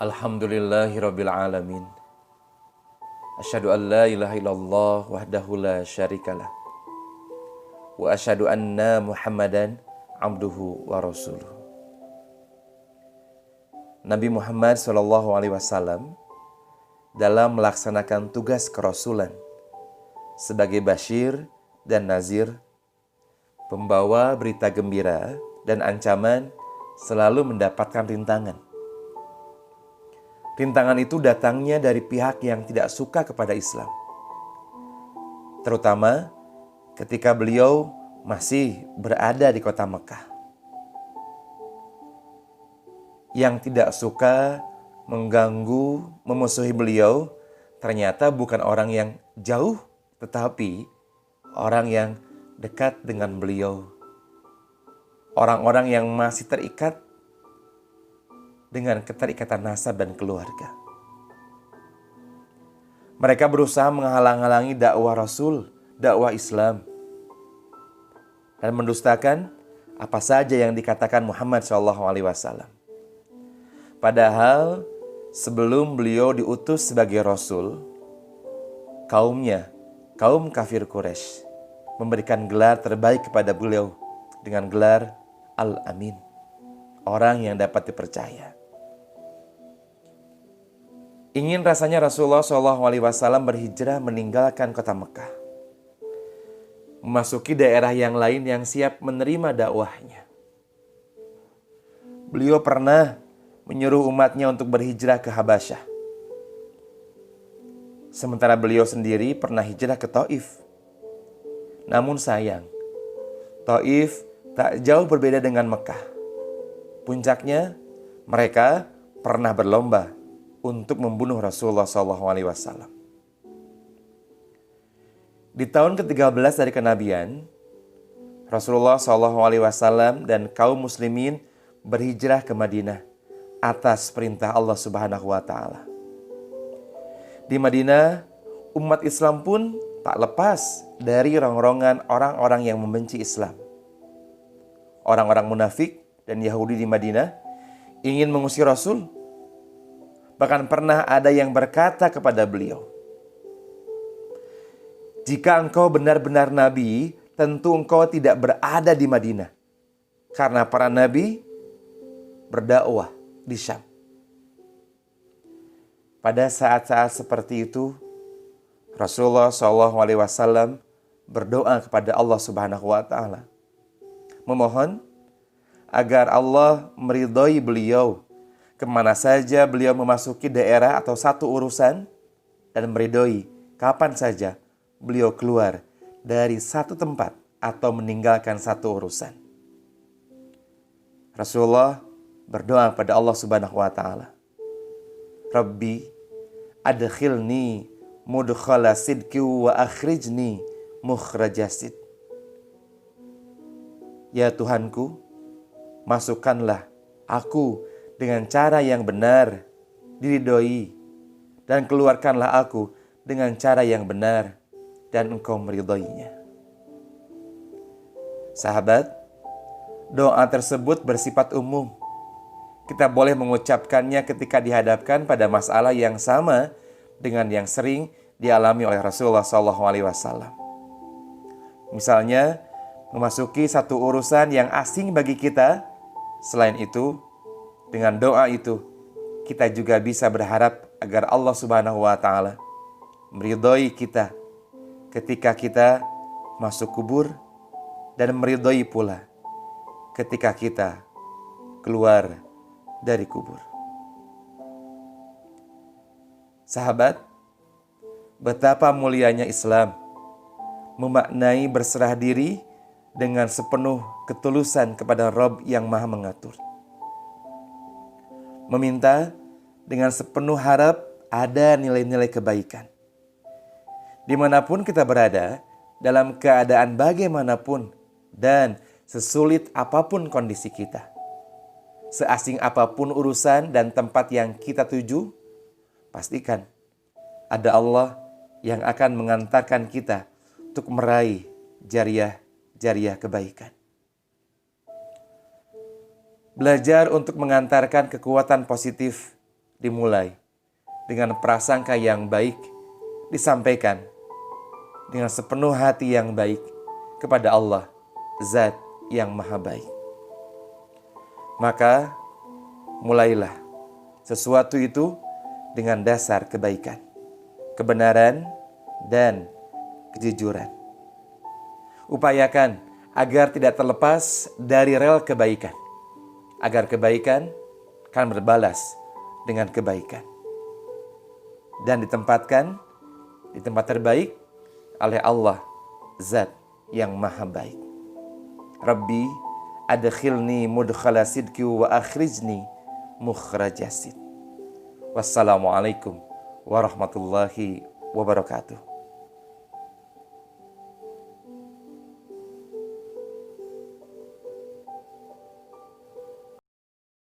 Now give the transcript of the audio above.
Alhamdulillahirabbil alamin. Asyhadu an la ilaha illallah wahdahu la syarikalah. Wa asyhadu anna Muhammadan abduhu wa rasuluh. Nabi Muhammad SAW dalam melaksanakan tugas kerasulan sebagai Bashir dan Nazir, pembawa berita gembira dan ancaman, selalu mendapatkan rintangan. Rintangan itu datangnya dari pihak yang tidak suka kepada Islam, terutama ketika beliau masih berada di kota Mekah. Yang tidak suka, mengganggu, memusuhi beliau ternyata bukan orang yang jauh, tetapi orang yang dekat dengan beliau. Orang-orang yang masih terikat dengan keterikatan nasab dan keluarga. Mereka berusaha menghalang-halangi dakwah Rasul, dakwah Islam, dan mendustakan apa saja yang dikatakan Muhammad SAW. Padahal sebelum beliau diutus sebagai Rasul, kaumnya, kaum kafir Quraisy, memberikan gelar terbaik kepada beliau dengan gelar Al-Amin, orang yang dapat dipercaya. Ingin rasanya Rasulullah SAW berhijrah meninggalkan kota Mekah, memasuki daerah yang lain yang siap menerima dakwahnya. Beliau pernah menyuruh umatnya untuk berhijrah ke Habasyah. Sementara beliau sendiri pernah hijrah ke Taif. Namun sayang, Taif tak jauh berbeda dengan Mekah. Puncaknya, mereka pernah berlomba untuk membunuh Rasulullah SAW. Di tahun ke-13 dari kenabian, Rasulullah SAW dan kaum muslimin berhijrah ke Madinah atas perintah Allah Subhanahu wa Ta'ala. Di Madinah, umat Islam pun tak lepas dari rongrongan orang-orang yang membenci Islam. Orang-orang munafik dan Yahudi di Madinah ingin mengusir Rasul. Bahkan pernah ada yang berkata kepada beliau, "Jika engkau benar-benar nabi, tentu engkau tidak berada di Madinah, karena para nabi berdakwah di Syam." Pada saat-saat seperti itu, Rasulullah SAW berdoa kepada Allah Subhanahu wa Ta'ala, memohon agar Allah meridhoi beliau kemana saja beliau memasuki daerah atau satu urusan, dan meridhoi kapan saja beliau keluar dari satu tempat atau meninggalkan satu urusan. Rasulullah berdoa pada Allah Subhanahu wa Ta'ala, "Rabbi adkhilni mudkhala sidqi wa akhrijni mukhraja sidq." Ya Tuhanku, masukkanlah aku dengan cara yang benar, diridhoi, dan keluarkanlah aku dengan cara yang benar, dan engkau meridhoinya. Sahabat, doa tersebut bersifat umum. Kita boleh mengucapkannya ketika dihadapkan pada masalah yang sama dengan yang sering dialami oleh Rasulullah SAW. Misalnya, memasuki satu urusan yang asing bagi kita. Selain itu, dengan doa itu, kita juga bisa berharap agar Allah Subhanahu wa Ta'ala meridhoi kita ketika kita masuk kubur, dan meridhoi pula ketika kita keluar dari kubur. Sahabat, betapa mulianya Islam memaknai berserah diri dengan sepenuh ketulusan kepada Rabb yang Maha Mengatur. Meminta dengan sepenuh harap ada nilai-nilai kebaikan. Dimanapun kita berada, dalam keadaan bagaimanapun, dan sesulit apapun kondisi kita, seasing apapun urusan dan tempat yang kita tuju, pastikan ada Allah yang akan mengantarkan kita untuk meraih jariah kebaikan. Belajar untuk mengantarkan kekuatan positif dimulai dengan prasangka yang baik, disampaikan dengan sepenuh hati yang baik kepada Allah, Zat yang Maha Baik. Maka mulailah sesuatu itu dengan dasar kebaikan, kebenaran, dan kejujuran. Upayakan agar tidak terlepas dari rel kebaikan, agar kebaikan akan berbalas dengan kebaikan dan ditempatkan di tempat terbaik oleh Allah, Zat yang Maha Baik. Rabbi adkhilni mudkhala sidqi wa akhrijni mukhraja sidq. Wassalamualaikum warahmatullahi wabarakatuh.